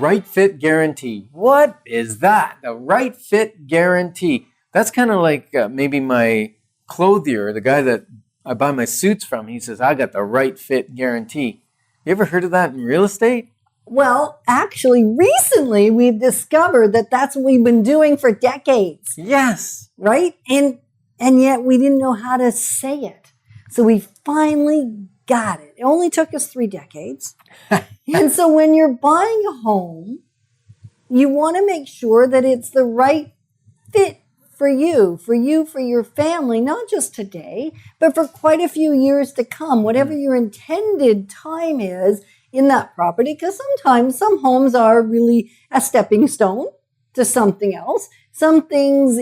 right fit guarantee. What is that? The right fit guarantee. That's kind of like maybe my clothier, the guy that I buy my suits from. He says, I got the right fit guarantee. You ever heard of that in real estate? Well, actually, recently we've discovered that that's what we've been doing for decades. Yes. Right? And yet we didn't know how to say it. So we finally got it. It only took us 3 decades. And so when you're buying a home, you want to make sure that it's the right fit for you, for your family, not just today, but for quite a few years to come, whatever your intended time is in that property. Because sometimes some homes are really a stepping stone to something else. Some things,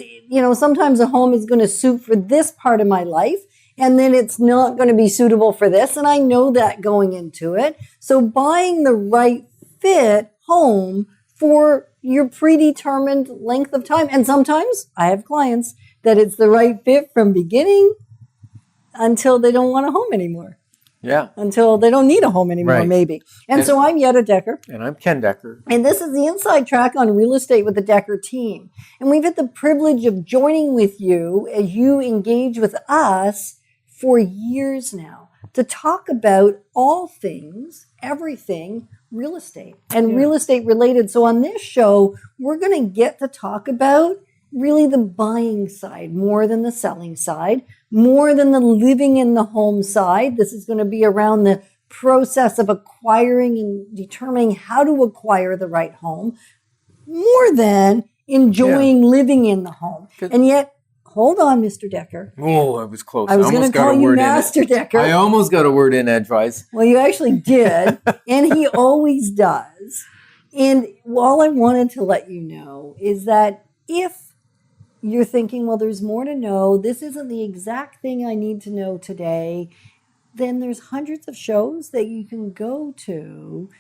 sometimes a home is going to suit for this part of my life, and then it's not going to be suitable for this. And I know that going into it. So buying the right fit home for your predetermined length of time. And sometimes I have clients that it's the right fit from beginning until they don't want a home anymore. Yeah. Until they don't need a home anymore, right. maybe. And so I'm Yetta Decker. And I'm Ken Decker. And this is the Inside Track on Real Estate with the Decker team. And we've had the privilege of joining with you as you engage with us for years now to talk about all things, everything real estate and real estate related. So on this show, we're going to get to talk about really the buying side more than the selling side, more than the living in the home side. This is going to be around the process of acquiring and determining how to acquire the right home, more than enjoying living in the home. And yet, hold on, Mr. Decker. Oh, I was close. I was going to call you Master Decker. I almost got a word in edgewise. Well, you actually did, and he always does. And all I wanted to let you know is that if you're thinking, well, there's more to know, this isn't the exact thing I need to know today, then there's hundreds of shows that you can go to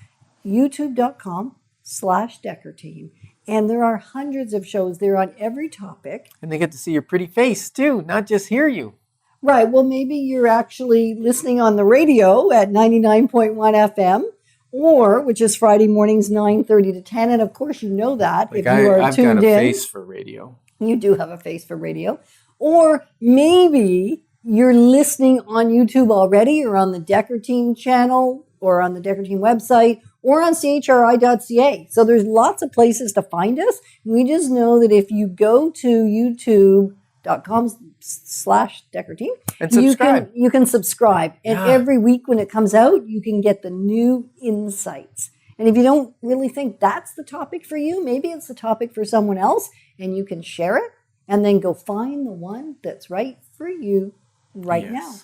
youtube.com/Decker Team. And there are hundreds of shows there on every topic. And they get to see your pretty face too, not just hear you. Right. Well, maybe you're actually listening on the radio at 99.1 FM, or which is Friday mornings 9:30 to 10. And of course, you know that if you are I've tuned got a in. face for radio. You do have a face for radio. Or maybe you're listening on YouTube already, or on the Decker Team channel, or on the Decker Team website, or on chri.ca. So there's lots of places to find us. We just know that if you go to youtube.com/Decker Team, and subscribe. You can subscribe. And every week when it comes out, you can get the new insights. And if you don't really think that's the topic for you, maybe it's the topic for someone else, and you can share it and then go find the one that's right for you now.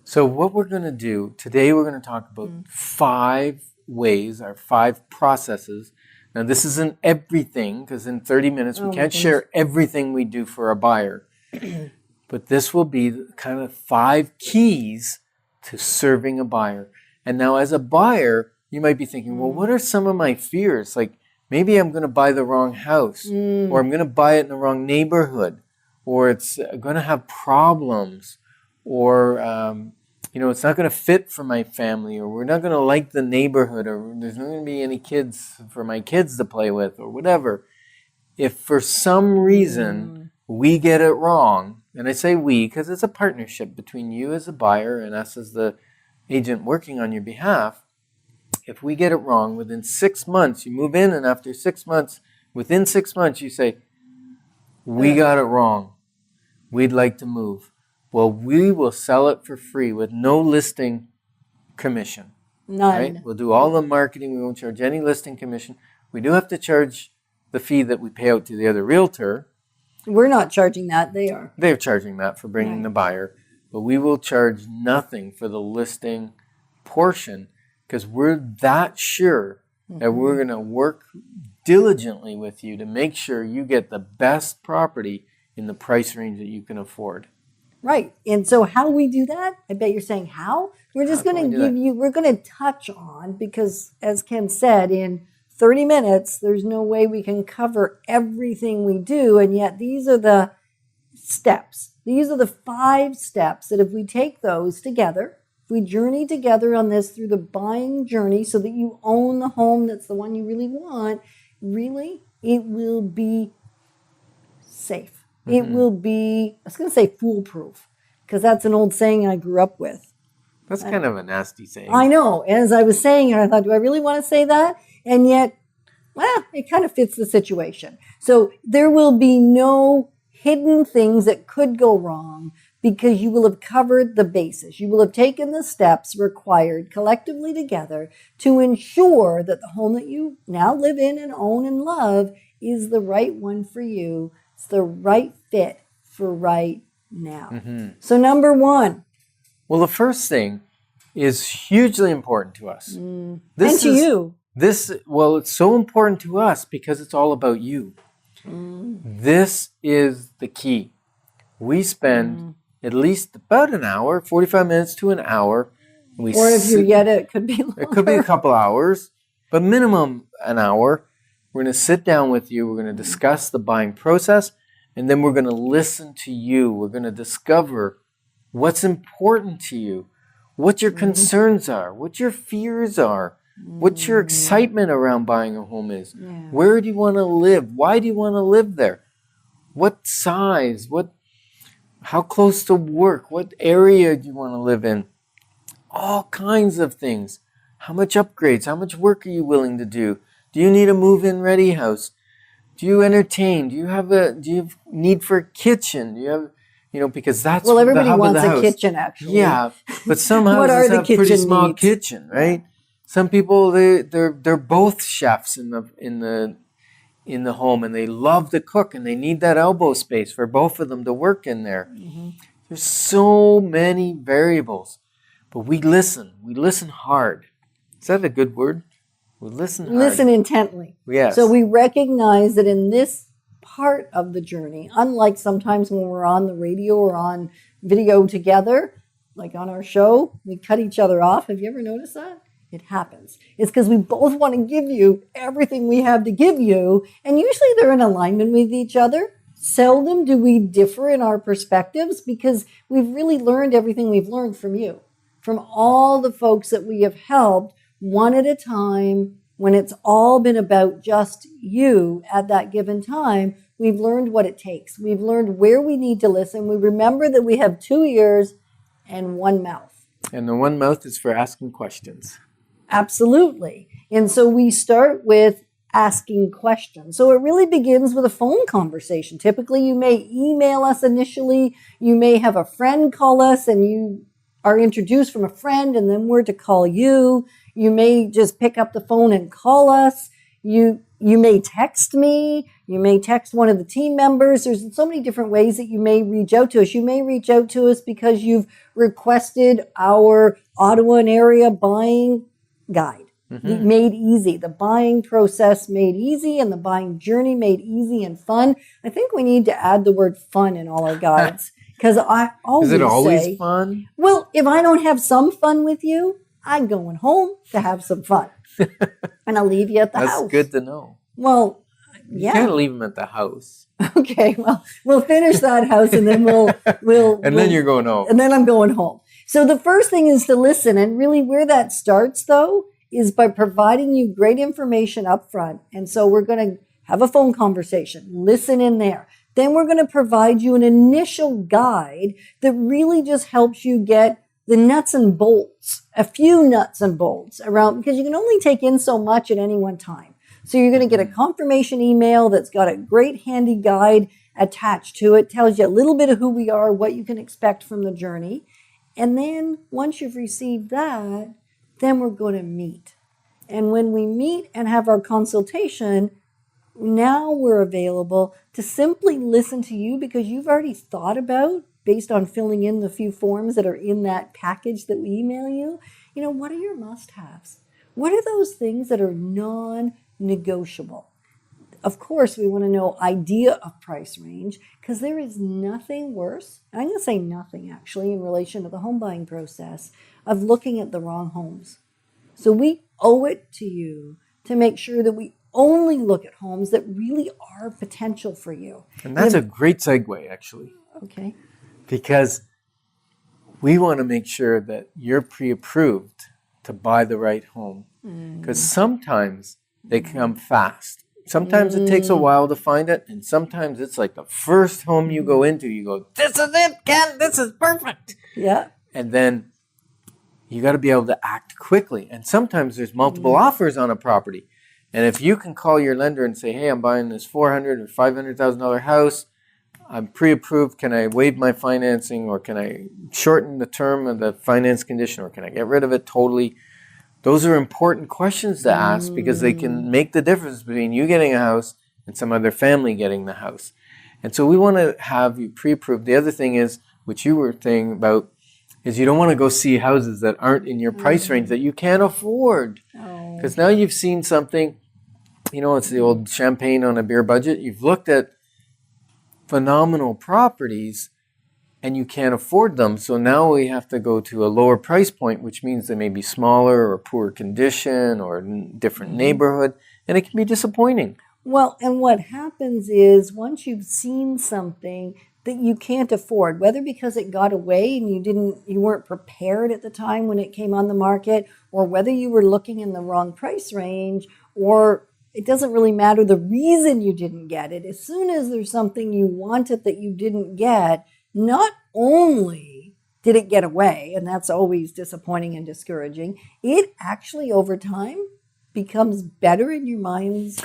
So what we're going to do today, we're going to talk about 5 ways, or 5 processes. Now, this isn't everything, because in 30 minutes, we can't share everything we do for a buyer. But this will be kind of 5 keys to serving a buyer. And now, as a buyer, you might be thinking, well, what are some of my fears? Like, maybe I'm going to buy the wrong house, or I'm going to buy it in the wrong neighborhood, or it's going to have problems, or it's not going to fit for my family, or we're not going to like the neighborhood, or there's not going to be any kids for my kids to play with, or whatever. If for some reason we get it wrong, and I say we because it's a partnership between you as a buyer and us as the agent working on your behalf. If we get it wrong, within 6 months, you move in, and after 6 months, within 6 months, you say, we got it wrong. We'd like to move. Well, we will sell it for free with no listing commission. None. Right? We'll do all the marketing. We won't charge any listing commission. We do have to charge the fee that we pay out to the other realtor. We're not charging that. They are. They're charging that for bringing the buyer. But we will charge nothing for the listing portion, because we're that sure that we're going to work diligently with you to make sure you get the best property in the price range that you can afford. Right. And so how we do that, I bet you're saying how? We're just going to we're going to touch on, because as Ken said, in 30 minutes, there's no way we can cover everything we do. And yet these are the steps. These are the 5 steps that if we take those together, if we journey together on this through the buying journey so that you own the home that's the one you really want, really, it will be safe. It will be, I was going to say foolproof, because that's an old saying I grew up with. That's kind of a nasty saying. I know. As I was saying it, I thought, do I really want to say that? And yet, well, it kind of fits the situation. So there will be no hidden things that could go wrong because you will have covered the bases. You will have taken the steps required collectively together to ensure that the home that you now live in and own and love is the right one for you. It's the right fit for right now. So number one. Well, the first thing is hugely important to us. And to you. It's so important to us because it's all about you. This is the key. We spend at least about an hour, 45 minutes to an hour. Or if you're yet, it could be longer. It could be a couple hours, but minimum an hour. We're going to sit down with you. We're going to discuss the buying process, and then we're going to listen to you. We're going to discover what's important to you, what your concerns are, what your fears are, what your excitement around buying a home is. Yeah. Where do you want to live? Why do you want to live there? What size? How close to work? What area do you want to live in? All kinds of things. How much upgrades? How much work are you willing to do? Do you need a move-in ready house? Do you entertain? Do you have need for a kitchen? Do you have, because that's everybody the hub wants of the house. A kitchen, actually. Yeah, but some houses have pretty small kitchen, right? Some people they're both chefs in the home, and they love to cook, and they need that elbow space for both of them to work in there. There's so many variables, but we listen. We listen hard. Is that a good word? We listen hard. Listen intently. Yes. So we recognize that in this part of the journey, unlike sometimes when we're on the radio or on video together, like on our show, we cut each other off. Have you ever noticed that? It happens. It's because we both want to give you everything we have to give you, and usually they're in alignment with each other. Seldom do we differ in our perspectives because we've really learned everything we've learned from you, from all the folks that we have helped one at a time. When it's all been about just you at that given time, we've learned what it takes. We've learned where we need to listen. We remember that we have 2 ears and 1 mouth. And the 1 mouth is for asking questions. Absolutely. And so we start with asking questions. So it really begins with a phone conversation. Typically, you may email us initially. You may have a friend call us and you are introduced from a friend and then we're to call you. You may just pick up the phone and call us. You may text me. You may text one of the team members. There's so many different ways that you may reach out to us. You may reach out to us because you've requested our Ottawa and area buying guide. Made easy. The buying process made easy and the buying journey made easy and fun. I think we need to add the word fun in all our guides because I always say... Is it always fun? Well, if I don't have some fun with you, I'm going home to have some fun. And I'll leave you at the house. That's good to know. Well, yeah. You can't leave them at the house. Okay, well, we'll finish that house and then then you're going home. And then I'm going home. So the first thing is to listen. And really where that starts, though, is by providing you great information up front. And so we're going to have a phone conversation. Listen in there. Then we're going to provide you an initial guide that really just helps you get the nuts and bolts, a few nuts and bolts around, because you can only take in so much at any one time. So you're going to get a confirmation email that's got a great handy guide attached to it, tells you a little bit of who we are, what you can expect from the journey. And then once you've received that, then we're going to meet. And when we meet and have our consultation, now we're available to simply listen to you because you've already thought about, based on filling in the few forms that are in that package that we email you, what are your must-haves? What are those things that are non-negotiable? Of course, we want to know idea of price range because there is nothing worse, and I'm going to say nothing actually in relation to the home buying process, of looking at the wrong homes. So we owe it to you to make sure that we only look at homes that really are potential for you. And that's a great segue, actually. Okay. Because we want to make sure that you're pre-approved to buy the right home. Because sometimes they come fast. Sometimes it takes a while to find it, and sometimes it's like the first home you go into, you go, this is it, Ken, this is perfect. Yeah. And then you got to be able to act quickly. And sometimes there's multiple offers on a property. And if you can call your lender and say, hey, I'm buying this $400,000 or $500,000 house, I'm pre-approved, can I waive my financing, or can I shorten the term of the finance condition, or can I get rid of it totally? Those are important questions to ask because they can make the difference between you getting a house and some other family getting the house. And so we want to have you pre-approved. The other thing is, which you were saying about, is you don't want to go see houses that aren't in your price range that you can't afford. Because now you've seen something, it's the old champagne on a beer budget. You've looked at phenomenal properties and you can't afford them. So now we have to go to a lower price point, which means they may be smaller or poor condition or different neighborhood, and it can be disappointing. Well, and what happens is once you've seen something that you can't afford, whether because it got away and you weren't prepared at the time when it came on the market, or whether you were looking in the wrong price range, or it doesn't really matter the reason you didn't get it. As soon as there's something you wanted that you didn't get, not only did it get away, and that's always disappointing and discouraging, it actually over time becomes better in your mind's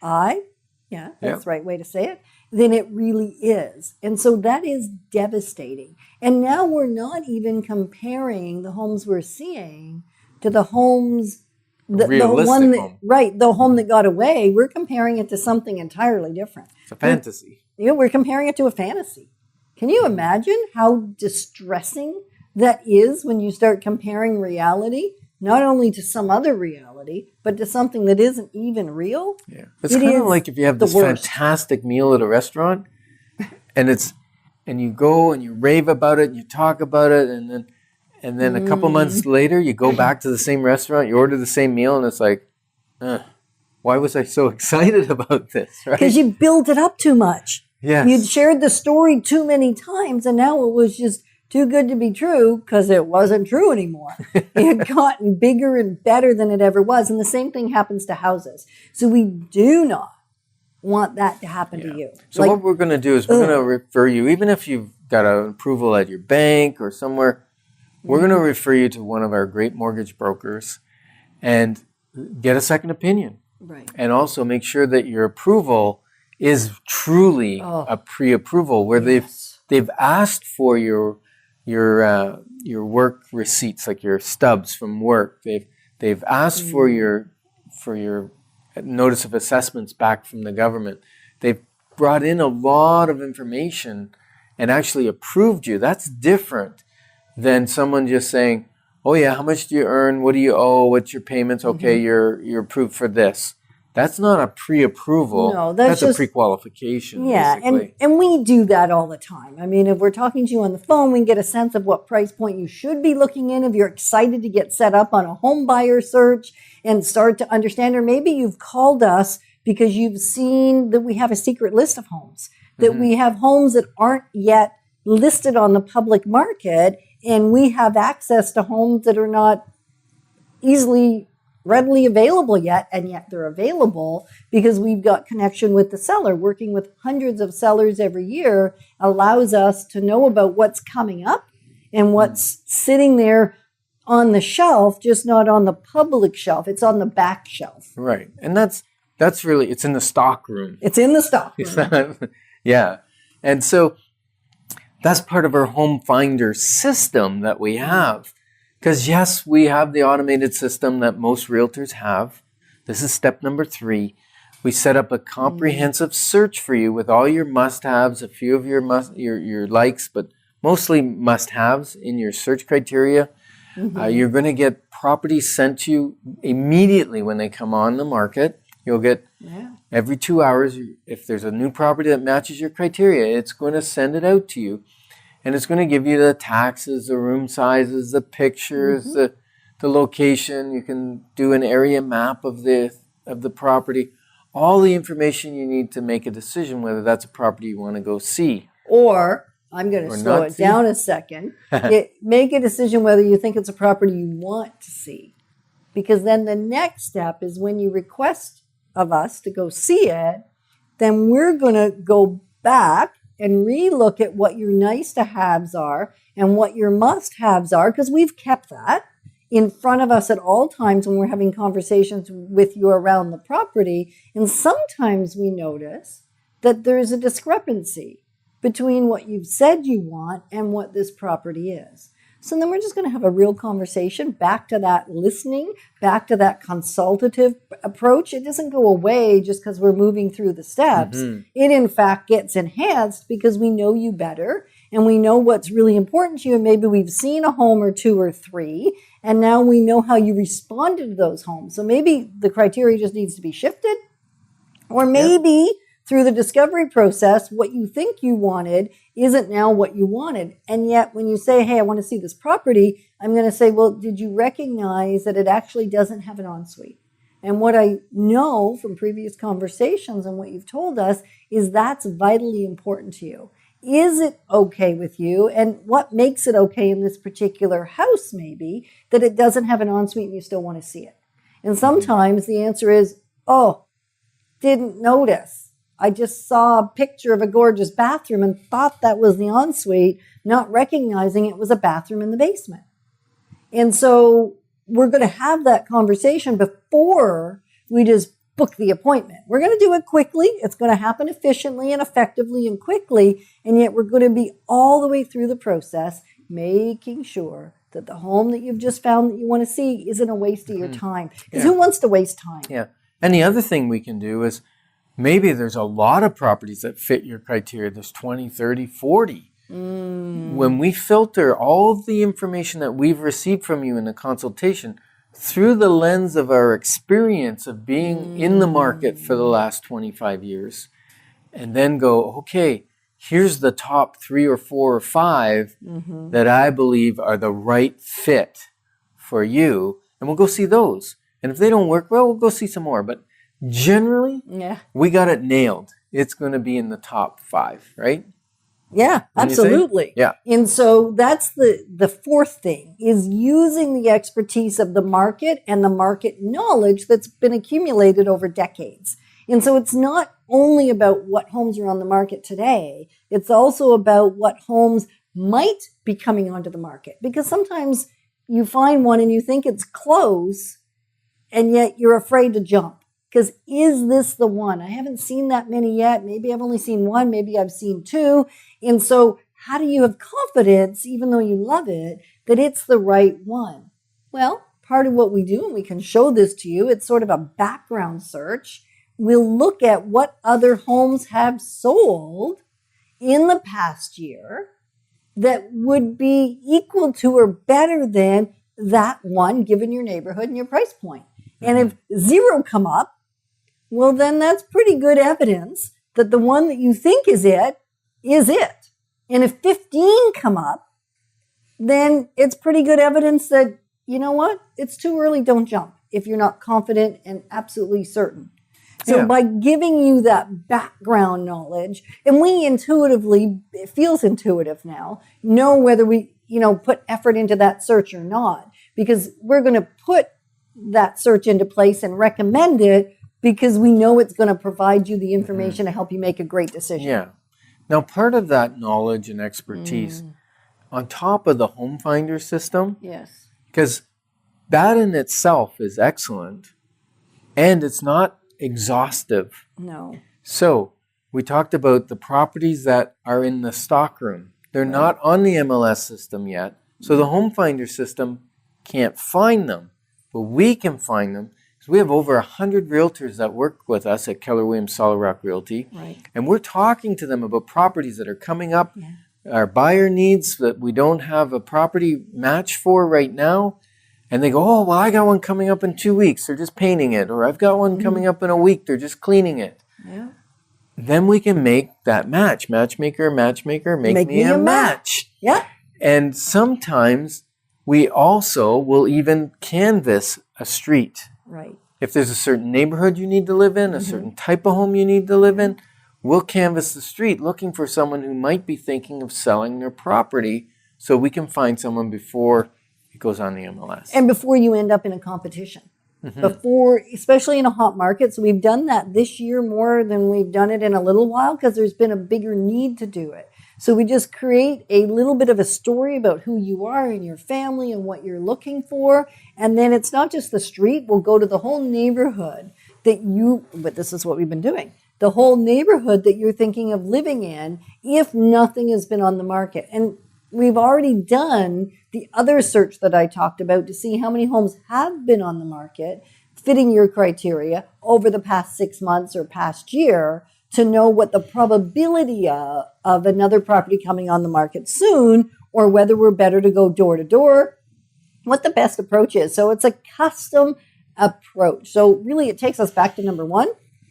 eye. Yeah, that's the right way to say it. Than it really is. And so that is devastating. And now we're not even comparing the homes we're seeing to the homes, the one home. Right, the home that got away. We're comparing it to something entirely different. It's a fantasy. We're comparing it to a fantasy. Can you imagine how distressing that is when you start comparing reality, not only to some other reality, but to something that isn't even real? Yeah. It's kind of like if you have this fantastic meal at a restaurant and you go and you rave about it and you talk about it, and then a couple months later you go back to the same restaurant, you order the same meal, and it's like, why was I so excited about this? Right? Because you built it up too much. Yes. You'd shared the story too many times, and now it was just too good to be true because it wasn't true anymore. It had gotten bigger and better than it ever was. And the same thing happens to houses. So we do not want that to happen to you. So what we're going to do is we're going to refer you, even if you've got an approval at your bank or somewhere, we're going to refer you to one of our great mortgage brokers and get a second opinion. Right. And also make sure that your approval is truly a pre-approval where they've asked for your work receipts, like your stubs from work. They've asked for your notice of assessments back from the government. They've brought in a lot of information and actually approved you. That's different than someone just saying, "Oh yeah, how much do you earn? What do you owe? What's your payments? Okay, you're approved for this." That's not a pre-approval. No, that's just a pre-qualification. Yeah, basically. and we do that all the time. I mean, if we're talking to you on the phone, we can get a sense of what price point you should be looking in. If you're excited to get set up on a home buyer search and start to understand, or maybe you've called us because you've seen that we have a secret list of homes, that we have homes that aren't yet listed on the public market, and we have access to homes that are not readily available yet, and yet they're available because we've got connection with the seller. Working with hundreds of sellers every year allows us to know about what's coming up and what's sitting there on the shelf, just not on the public shelf. It's on the back shelf. Right. And that's really, it's in the stock room. It's in the stock room. Yeah. And so that's part of our home finder system that we have. Because yes, we have the automated system that most realtors have. This is step number 3. We set up a comprehensive search for you with all your must-haves, a few of your likes, but mostly must-haves in your search criteria. You're going to get properties sent to you immediately when they come on the market. You'll get every 2 hours, if there's a new property that matches your criteria, it's going to send it out to you. And it's going to give you the taxes, the room sizes, the pictures, the location. You can do an area map of the property. All the information you need to make a decision whether that's a property you want to go see. Or I'm going to Or slow not it see? down a second. Make a decision whether you think it's a property you want to see. Because then the next step is when you request of us to go see it, then we're going to go back and relook at what your nice to haves are and what your must haves are, because we've kept that in front of us at all times when we're having conversations with you around the property. And sometimes we notice that there is a discrepancy between what you've said you want and what this property is. So then we're just going to have a real conversation, back to that listening, back to that consultative approach. It doesn't go away just because we're moving through the steps. It, in fact, gets enhanced because we know you better and we know what's really important to you. And maybe we've seen a home or two or three, and now we know how you responded to those homes. So maybe the criteria just needs to be shifted, or maybe through the discovery process, what you think you wanted isn't now what you wanted. And yet when you say, hey, I want to see this property, I'm going to say, well, did you recognize that it actually doesn't have an ensuite? And what I know from previous conversations and what you've told us is that's vitally important to you. Is it okay with you? And what makes it okay in this particular house maybe that it doesn't have an ensuite and you still want to see it? And sometimes the answer is, oh, didn't notice. I just saw a picture of a gorgeous bathroom and thought that was the ensuite, not recognizing it was a bathroom in the basement. And so we're going to have that conversation before we just book the appointment. We're going to do it quickly. It's going to happen efficiently and effectively and quickly. And yet we're going to be all the way through the process, making sure that the home that you've just found that you want to see isn't a waste of your time. Because who wants to waste time? Yeah. And the other thing we can do is maybe there's a lot of properties that fit your criteria. There's 20, 30, 40. When we filter all of the information that we've received from you in the consultation through the lens of our experience of being in the market for the last 25 years, and then go, okay, here's the top 3 or 4 or 5 that I believe are the right fit for you, and we'll go see those. And if they don't work well, we'll go see some more. But generally, we got it nailed. It's going to be in the top 5, right? Yeah, absolutely. Yeah. And so that's the fourth thing, is using the expertise of the market and the market knowledge that's been accumulated over decades. And so it's not only about what homes are on the market today, it's also about what homes might be coming onto the market. Because sometimes you find one and you think it's close, and yet you're afraid to jump. Because is this the one? I haven't seen that many yet. Maybe I've only seen one. Maybe I've seen 2. And so how do you have confidence, even though you love it, that it's the right one? Well, part of what we do, and we can show this to you, it's sort of a background search. We'll look at what other homes have sold in the past year that would be equal to or better than that one, given your neighborhood and your price point. And if 0 come up, well, then that's pretty good evidence that the one that you think is it is it. And if 15 come up, then it's pretty good evidence that, you know what, it's too early, don't jump if you're not confident and absolutely certain. So by giving you that background knowledge, and we intuitively, it feels intuitive now, know whether we, put effort into that search or not, because we're going to put that search into place and recommend it because we know it's going to provide you the information to help you make a great decision. Yeah. Now, part of that knowledge and expertise, on top of the home finder system, because that in itself is excellent, and it's not exhaustive. No. So we talked about the properties that are in the stockroom. They're not on the MLS system yet, so the home finder system can't find them. But we can find them because we have over 100 realtors that work with us at Keller Williams Solid Rock Realty. Right. And we're talking to them about properties that are coming up, our buyer needs that we don't have a property match for right now. And they go, oh, well, I got one coming up in 2 weeks. They're just painting it. Or I've got one coming up in a week. They're just cleaning it. Yeah. Then we can make that match. Matchmaker, make me a match. Yeah. And sometimes we also will even canvas a street. Right. If there's a certain neighborhood you need to live in, a certain type of home you need to live in, we'll canvass the street looking for someone who might be thinking of selling their property so we can find someone before it goes on the MLS. And before you end up in a competition. Before, especially in a hot market. So we've done that this year more than we've done it in a little while because there's been a bigger need to do it. So we just create a little bit of a story about who you are and your family and what you're looking for. And then it's not just the street. We'll go to the whole neighborhood but this is what we've been doing. The whole neighborhood that you're thinking of living in if nothing has been on the market. And we've already done the other search that I talked about to see how many homes have been on the market fitting your criteria over the past 6 months or past year to know what the probability of another property coming on the market soon, or whether we're better to go door to door, what the best approach is. So it's a custom approach. So really it takes us back to number one,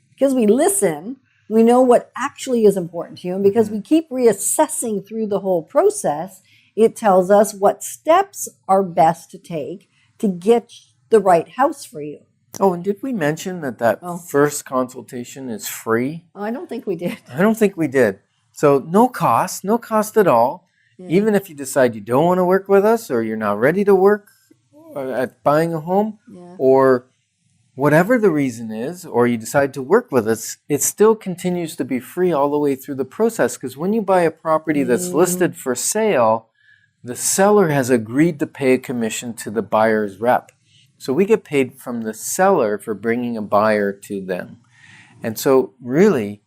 because we listen, we know what actually is important to you. And because we keep reassessing through the whole process, it tells us what steps are best to take to get the right house for you. Oh, and did we mention that first consultation is free? Oh, I don't think we did. I don't think we did. So no cost at all. Yeah. Even if you decide you don't want to work with us or you're not ready to work at buying a home or whatever the reason is, or you decide to work with us, it still continues to be free all the way through the process. Because when you buy a property that's listed for sale, the seller has agreed to pay a commission to the buyer's rep. So we get paid from the seller for bringing a buyer to them. And so really,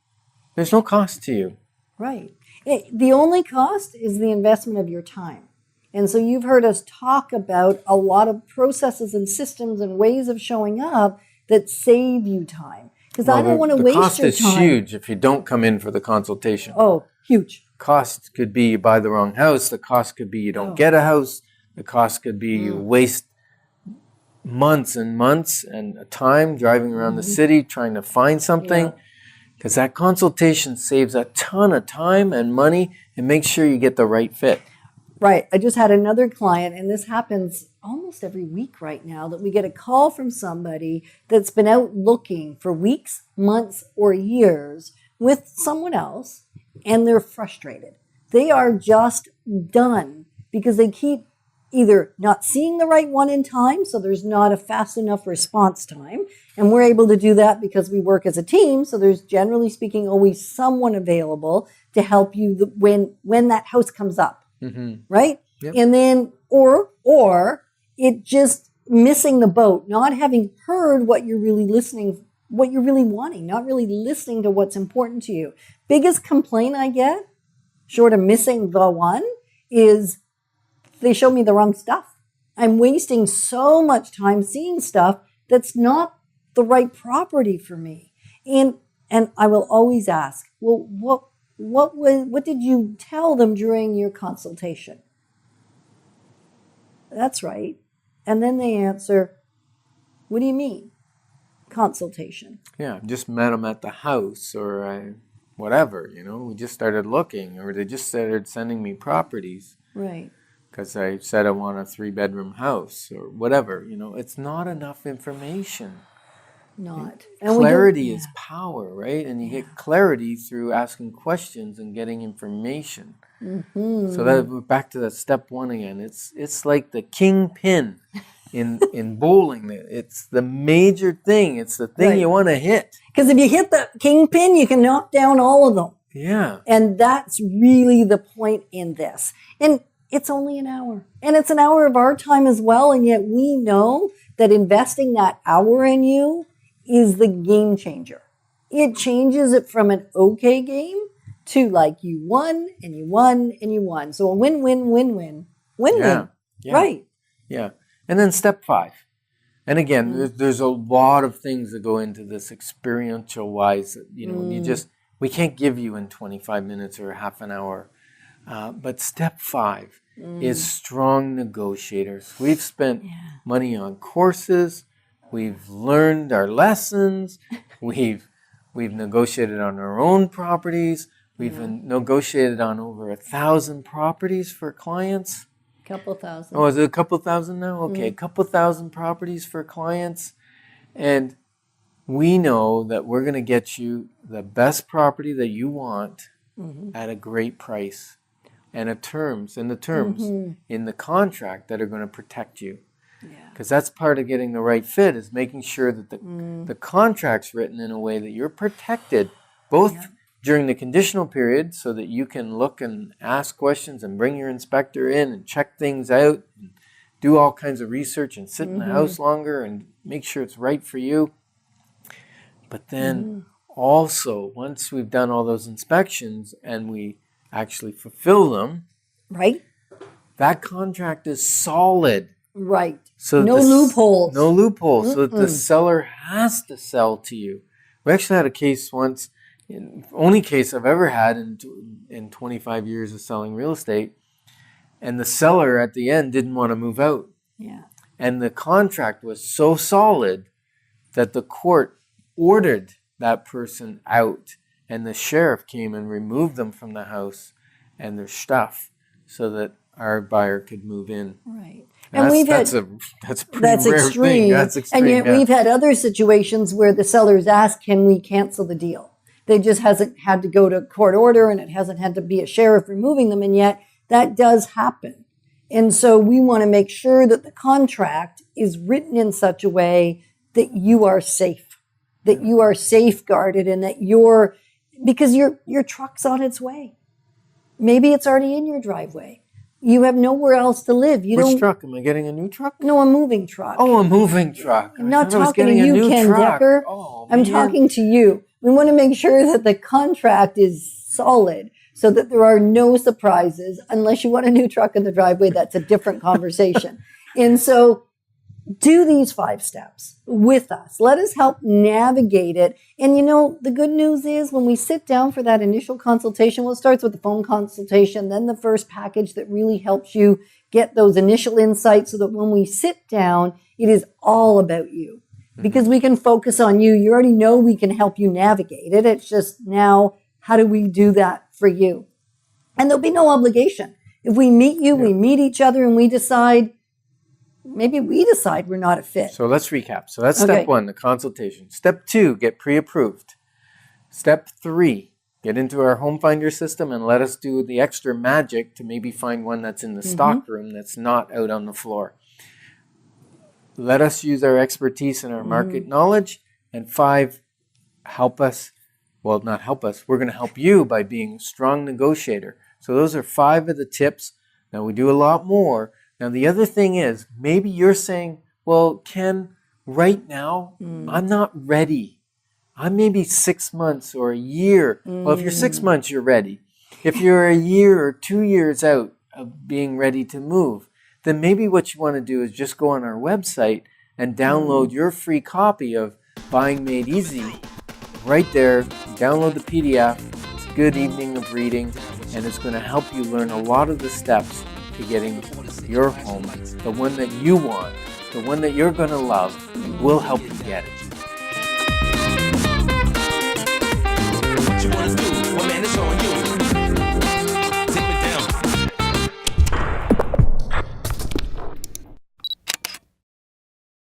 there's no cost to you. Right. The only cost is the investment of your time. And so you've heard us talk about a lot of processes and systems and ways of showing up that save you time. Because I don't want to waste your time. The cost is huge if you don't come in for the consultation. Oh, huge. Cost could be you buy the wrong house. The cost could be you don't get a house. The cost could be you waste months and months and time driving around the city trying to find something. Because that consultation saves a ton of time and money and makes sure you get the right fit. Right. I just had another client, and this happens almost every week right now, that we get a call from somebody that's been out looking for weeks, months, or years with someone else, and they're frustrated. They are just done because they keep either not seeing the right one in time, so there's not a fast enough response time, and we're able to do that because we work as a team, so there's generally speaking always someone available to help you when that house comes up. Right? Yep. And then, or it just missing the boat, not having heard what you're really wanting, not really listening to what's important to you. Biggest complaint I get, short of missing the one, is they show me the wrong stuff. I'm wasting so much time seeing stuff that's not the right property for me. And I will always ask, well, what did you tell them during your consultation? That's right. And then they answer, what do you mean? Consultation. Yeah, just met them at the house or whatever, we just started looking, or they just started sending me properties. Right. Because I said I want a 3-bedroom house or whatever, it's not enough information. Not. And clarity is power, right? And you get clarity through asking questions and getting information. So that we're back to that step one again. It's like the kingpin in bowling. It's the major thing. It's the thing you want to hit. Because if you hit the kingpin, you can knock down all of them. Yeah. And that's really the point in this. And it's only an hour. And it's an hour of our time as well. And yet we know that investing that hour in you is the game changer. It changes it from an okay game to like you won and you won and you won. So a win-win. Yeah. Right. Yeah. And then step 5. And again, there's a lot of things that go into this experiential wise. We can't give you in 25 minutes or half an hour. But step 5 is strong negotiators. We've spent money on courses. We've learned our lessons. We've negotiated on our own properties. We've negotiated on over 1,000 properties for clients. Couple thousand. Oh, is it a couple thousand now? Okay, a couple thousand properties for clients. And we know that we're going to get you the best property that you want at a great price, and the terms in the contract that are going to protect you. Because that's part of getting the right fit, is making sure that the contract's written in a way that you're protected, both during the conditional period, so that you can look and ask questions and bring your inspector in and check things out and do all kinds of research and sit in the house longer and make sure it's right for you. But then also, once we've done all those inspections and we actually fulfill them, right? That contract is solid. Right. So no loopholes. No loopholes. So that the seller has to sell to you. We actually had a case once, only case I've ever had in 25 years of selling real estate, and the seller at the end didn't want to move out. Yeah. And the contract was so solid that the court ordered that person out, and the sheriff came and removed them from the house and their stuff so that our buyer could move in. Right. And that's a pretty rare extreme. thing. That's extreme. And yet we've had other situations where the sellers ask, can we cancel the deal? They just hasn't had to go to court order, and it hasn't had to be a sheriff removing them. And yet that does happen. And so we want to make sure that the contract is written in such a way that you are safe, that you are safeguarded, and that because your truck's on its way. Maybe it's already in your driveway. You have nowhere else to live. Which truck? Am I getting a new truck? No, a moving truck. Oh, a moving truck. I'm not talking to you, Ken Decker. Oh, I'm talking to you. We want to make sure that the contract is solid so that there are no surprises. Unless you want a new truck in the driveway, that's a different conversation. And so do these 5 steps with us. Let us help navigate it. And the good news is when we sit down for that initial consultation, it starts with the phone consultation, then the first package that really helps you get those initial insights so that when we sit down, it is all about you. Because we can focus on you. You already know we can help you navigate it. It's just now, how do we do that for you? And there'll be no obligation. If we meet you, we meet each other, and we decide we're not a fit. So let's recap. So that's step 1, the consultation. Step 2, get pre-approved. Step 3, get into our home finder system and let us do the extra magic to maybe find one that's in the stock room that's not out on the floor. Let us use our expertise and our market knowledge. And 5, help us. Well, not help us. We're going to help you by being a strong negotiator. So those are 5 of the tips. Now we do a lot more. Now, the other thing is, maybe you're saying, well, Ken, right now, I'm not ready. I'm maybe 6 months or a year. Well, if you're 6 months, you're ready. If you're a year or 2 years out of being ready to move, then maybe what you want to do is just go on our website and download your free copy of Buying Made Easy. Right there, download the PDF. It's a good evening of reading, and it's going to help you learn a lot of the steps to getting your home, the one that you want, the one that you're going to love. Will help you get it.